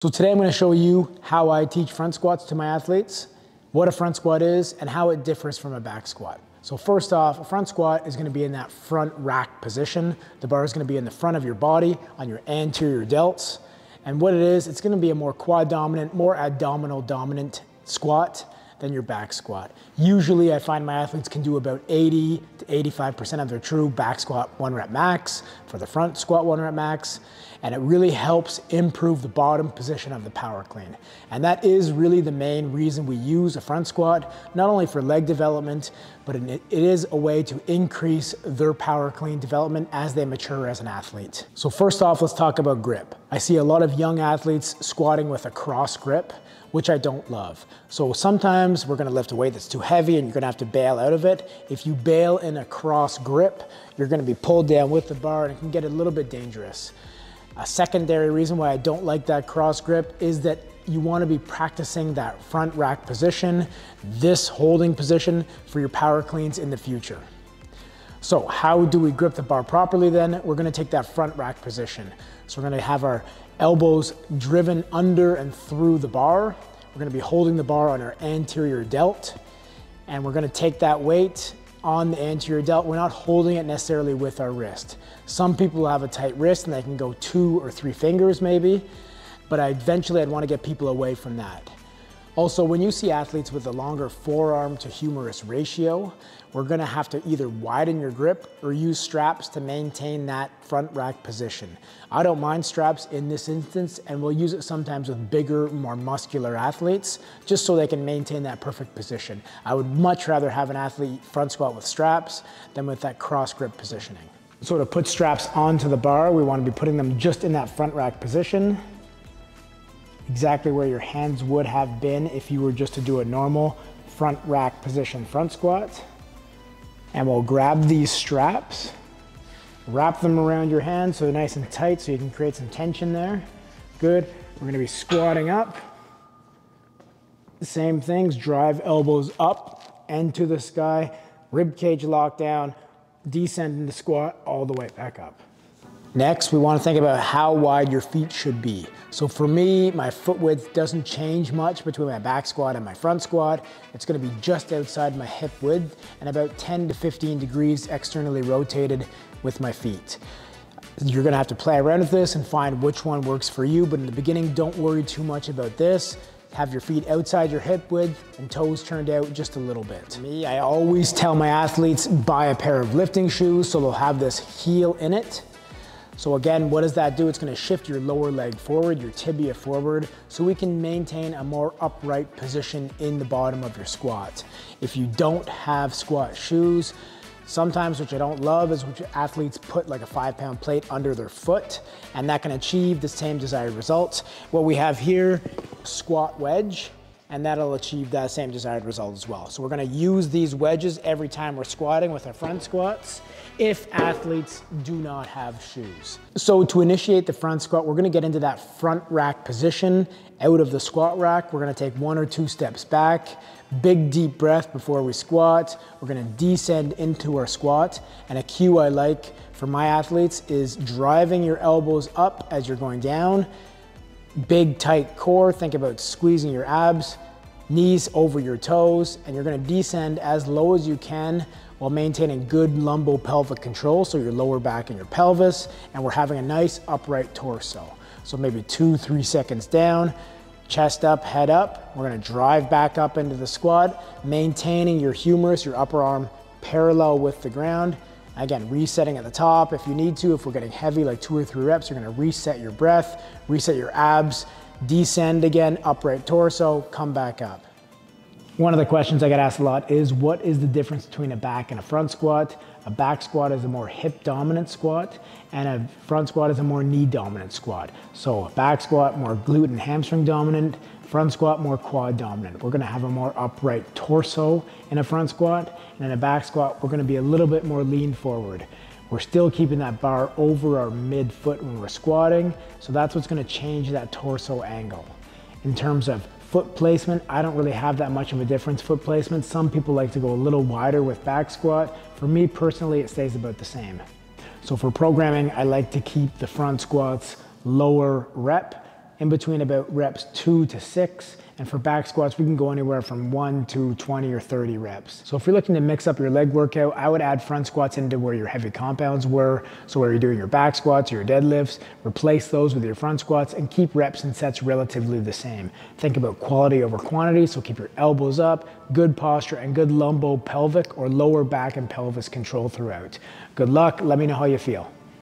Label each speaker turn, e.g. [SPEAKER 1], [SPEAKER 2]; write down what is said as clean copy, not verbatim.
[SPEAKER 1] So today I'm going to show you how I teach front squats to my athletes, what a front squat is, and how it differs from a back squat. So first off, a front squat is going to be in that front rack position. The bar is going to be in the front of your body on your anterior delts. And what it is, it's going to be a more quad dominant, more abdominal dominant squat than your back squat. Usually I find my athletes can do about 80 to 85% of their true back squat 1 rep max for the front squat 1 rep max. And it really helps improve the bottom position of the power clean. And that is really the main reason we use a front squat, not only for leg development, but it is a way to increase their power clean development as they mature as an athlete. So first off, let's talk about grip. I see a lot of young athletes squatting with a cross grip, which I don't love. So sometimes we're gonna lift a weight that's too heavy and you're gonna have to bail out of it. If you bail in a cross grip, you're gonna be pulled down with the bar and it can get a little bit dangerous. A secondary reason why I don't like that cross grip is that you want to be practicing that front rack position, this holding position for your power cleans in the future. So how do we grip the bar properly then? We're going to take that front rack position. So we're going to have our elbows driven under and through the bar. We're going to be holding the bar on our anterior delt, and we're going to take that weight on the anterior delt. We're not holding it necessarily with our wrist. Some people have a tight wrist and they can go 2 or 3 fingers maybe, but eventually I'd want to get people away from that. Also, when you see athletes with a longer forearm to humerus ratio, we're going to have to either widen your grip or use straps to maintain that front rack position. I don't mind straps in this instance, and we'll use it sometimes with bigger, more muscular athletes, just so they can maintain that perfect position. I would much rather have an athlete front squat with straps than with that cross grip positioning. So to put straps onto the bar, we want to be putting them just in that front rack position, exactly where your hands would have been if you were just to do a normal front rack position front squat. And we'll grab these straps, wrap them around your hands so they're nice and tight so you can create some tension there. Good. We're going to be squatting up. The same things, drive elbows up and to the sky, rib cage locked down, descend into squat all the way back up. Next, we want to think about how wide your feet should be. So for me, my foot width doesn't change much between my back squat and my front squat. It's going to be just outside my hip width and about 10 to 15 degrees externally rotated with my feet. You're going to have to play around with this and find which one works for you, but in the beginning, don't worry too much about this. Have your feet outside your hip width and toes turned out just a little bit. Me, I always tell my athletes, buy a pair of lifting shoes so they'll have this heel in it. So again, what does that do? It's going to shift your lower leg forward, your tibia forward, so we can maintain a more upright position in the bottom of your squat. If you don't have squat shoes, sometimes, which I don't love, is which athletes put like a 5-pound plate under their foot, and that can achieve the same desired results. What we have here, squat wedge, and that'll achieve that same desired result as well. So we're gonna use these wedges every time we're squatting with our front squats if athletes do not have shoes. So to initiate the front squat, we're gonna get into that front rack position out of the squat rack. We're gonna take 1 or 2 steps back, big deep breath before we squat. We're gonna descend into our squat. And a cue I like for my athletes is driving your elbows up as you're going down. Big tight core, think about squeezing your abs, knees over your toes, and you're gonna descend as low as you can while maintaining good lumbo-pelvic control, so your lower back and your pelvis, and we're having a nice upright torso. So maybe 2-3 seconds down, chest up, head up. We're gonna drive back up into the squat, maintaining your humerus, your upper arm, parallel with the ground. Again, resetting at the top if you need to. If we're getting heavy, like 2 or 3 reps, you're gonna reset your breath, reset your abs, descend again, upright torso, come back up. One of the questions I get asked a lot is, what is the difference between a back and a front squat? A back squat is a more hip dominant squat, and a front squat is a more knee dominant squat. So a back squat, more glute and hamstring dominant, front squat, more quad dominant. We're gonna have a more upright torso in a front squat, and in a back squat, we're gonna be a little bit more lean forward. We're still keeping that bar over our midfoot when we're squatting, so that's what's gonna change that torso angle. In terms of foot placement, I don't really have that much of a difference foot placement. Some people like to go a little wider with back squat. For me personally, it stays about the same. So for programming, I like to keep the front squats lower rep in between about reps 2 to 6. And for back squats, we can go anywhere from 1 to 20 or 30 reps. So if you're looking to mix up your leg workout, I would add front squats into where your heavy compounds were. So where you're doing your back squats or your deadlifts, replace those with your front squats and keep reps and sets relatively the same. Think about quality over quantity, so keep your elbows up, good posture, and good lumbo pelvic or lower back and pelvis control throughout. Good luck, let me know how you feel.